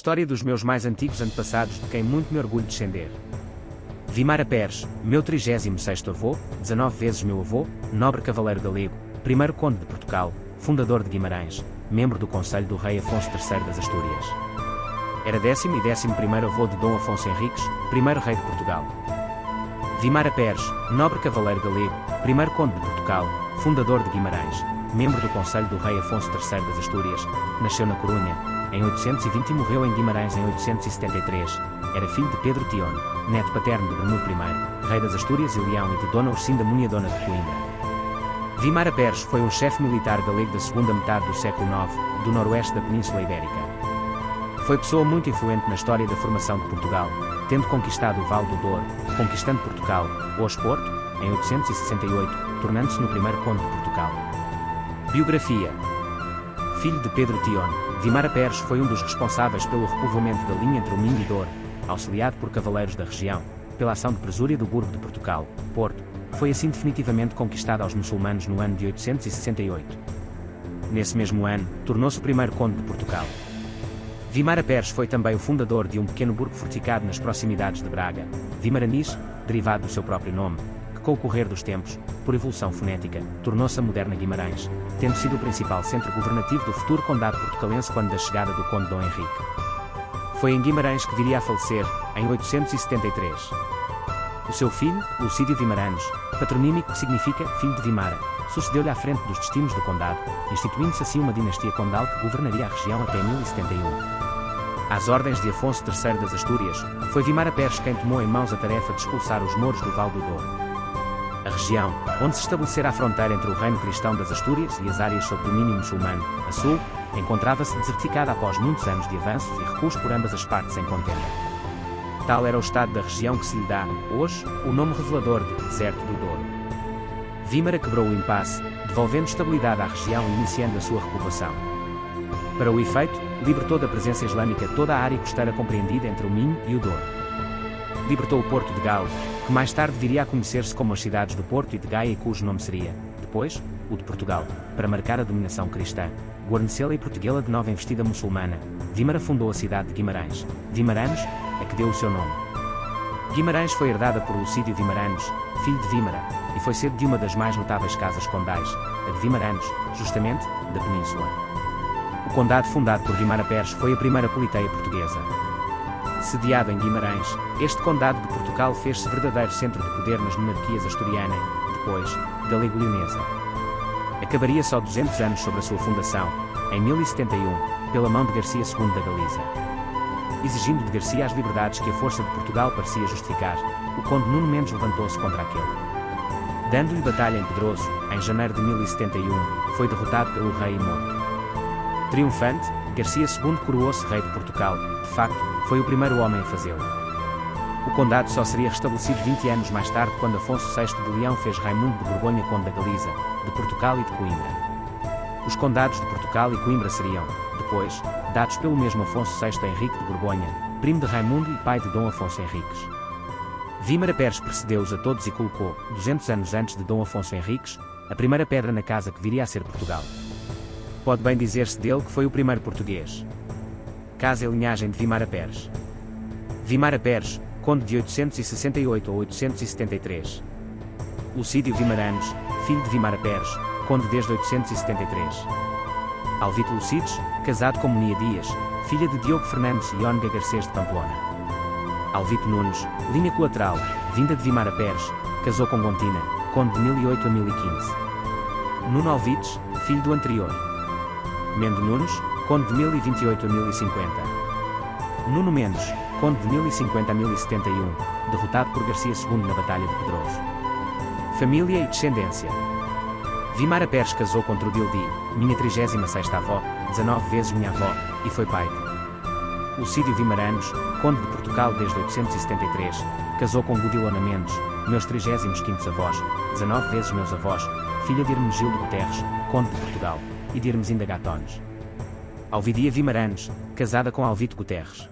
História dos meus mais antigos antepassados de quem muito me orgulho descender. Vimara Peres, meu 36º avô, 19 vezes meu avô, nobre cavaleiro galego, primeiro conde de Portugal, fundador de Guimarães, membro do conselho do rei Afonso III das Astúrias. Era 10º e 11º avô de Dom Afonso Henriques, primeiro rei de Portugal. Vimara Peres, nobre cavaleiro galego, primeiro conde de Portugal, fundador de Guimarães, membro do conselho do rei Afonso III das Astúrias, nasceu na Corunha, em 820 e morreu em Guimarães em 873. Era filho de Pedro Tion, neto paterno de Bermudo I, rei das Astúrias e Leão, e de Dona Ursinda Muniadona de Coimbra. Vimara Peres foi um chefe militar galego da segunda metade do século IX, do noroeste da Península Ibérica. Foi pessoa muito influente na história da formação de Portugal, tendo conquistado o Vale do Douro, conquistando Portugal, hoje Porto, em 868, tornando-se no primeiro conde de Portugal. Biografia. Filho de Pedro Tion, Vimara Peres foi um dos responsáveis pelo repovoamento da linha entre o Minho e Douro, auxiliado por cavaleiros da região, pela ação de presúria do Burgo de Portugal, Porto. Foi assim definitivamente conquistada aos muçulmanos no ano de 868. Nesse mesmo ano, tornou-se o primeiro conde de Portugal. Vimara Peres foi também o fundador de um pequeno burgo fortificado nas proximidades de Braga, Vimaraniz, derivado do seu próprio nome, que com o correr dos tempos, por evolução fonética, tornou-se a moderna Guimarães, tendo sido o principal centro governativo do futuro condado portucalense quando da chegada do conde Dom Henrique. Foi em Guimarães que viria a falecer, em 873. O seu filho, Lucídio Vimaranes, patronímico que significa filho de Vimara, sucedeu-lhe à frente dos destinos do condado, instituindo-se assim uma dinastia condal que governaria a região até 1071. Às ordens de Afonso III das Astúrias, foi Vimara Peres quem tomou em mãos a tarefa de expulsar os mouros do Vale do Douro. A região, onde se estabelecera a fronteira entre o reino cristão das Astúrias e as áreas sob domínio muçulmano, a sul, encontrava-se desertificada após muitos anos de avanços e recuos por ambas as partes em contenda. Tal era o estado da região que se lhe dá, hoje, o nome revelador de Deserto do Douro. Vimara quebrou o impasse, devolvendo estabilidade à região e iniciando a sua repovoação. Para o efeito, libertou da presença islâmica toda a área costeira compreendida entre o Minho e o Douro. Libertou o Porto de Galo, que mais tarde viria a conhecer-se como as cidades do Porto e de Gaia e cujo nome seria, depois, o de Portugal, para marcar a dominação cristã, guarnecê-la e protegê-la de nova investida muçulmana. Vimara fundou a cidade de Guimarães, Vimaranes, a que deu o seu nome. Guimarães foi herdada por Lucídio Vimaranes, filho de Vimara, e foi sede de uma das mais notáveis casas condais, a de Vimaranes, justamente, da Península. O condado fundado por Vimara Peres foi a primeira politeia portuguesa. Sediado em Guimarães, este condado de Portugal fez-se verdadeiro centro de poder nas monarquias asturiana, depois, galego-leonesa. Acabaria só 200 anos sobre a sua fundação, em 1071, pela mão de Garcia II da Galiza. Exigindo de Garcia as liberdades que a força de Portugal parecia justificar, o conde Nuno Mendes levantou-se contra aquele. Dando-lhe batalha em Pedroso, em janeiro de 1071, foi derrotado pelo rei e morto. Triunfante, Garcia II coroou-se rei de Portugal, de facto, foi o primeiro homem a fazê-lo. O condado só seria restabelecido 20 anos mais tarde quando Afonso VI de Leão fez Raimundo de Borgonha conde da Galiza, de Portugal e de Coimbra. Os condados de Portugal e Coimbra seriam, depois, dados pelo mesmo Afonso VI Henrique de Borgonha, primo de Raimundo e pai de Dom Afonso Henriques. Vimara Peres precedeu-os a todos e colocou, 200 anos antes de Dom Afonso Henriques, a primeira pedra na casa que viria a ser Portugal. Pode bem dizer-se dele que foi o primeiro português. Casa e linhagem de Vimara Peres. Vimara Peres, conde de 868 a 873. Lucídio Vimaranes, filho de Vimara Peres, conde desde 873. Alvito Lucides, casado com Monia Dias, filha de Diogo Fernandes e Ónega Garcês de Pamplona. Alvito Nunes, linha colateral, vinda de Vimara Peres, casou com Gontina, conde de 1008 a 1015. Nuno Alvites, filho do anterior. Mendo Nunes, conde de 1028 a 1050. Nuno Mendes, conde de 1050 a 1071, derrotado por Garcia II na Batalha de Pedroso. Família e descendência. Vimara Peres casou com Trudildi, minha 36ª avó, 19 vezes minha avó, e foi pai de Lucídio Vimaranes, conde de Portugal desde 873, casou com Godilona Mendes, meus 35º avós, 19 vezes meus avós, filha de Hermenegildo Guterres, conde de Portugal, e de Hermesinda Gatones. Alvidia Vimaranes, casada com Alvito Guterres.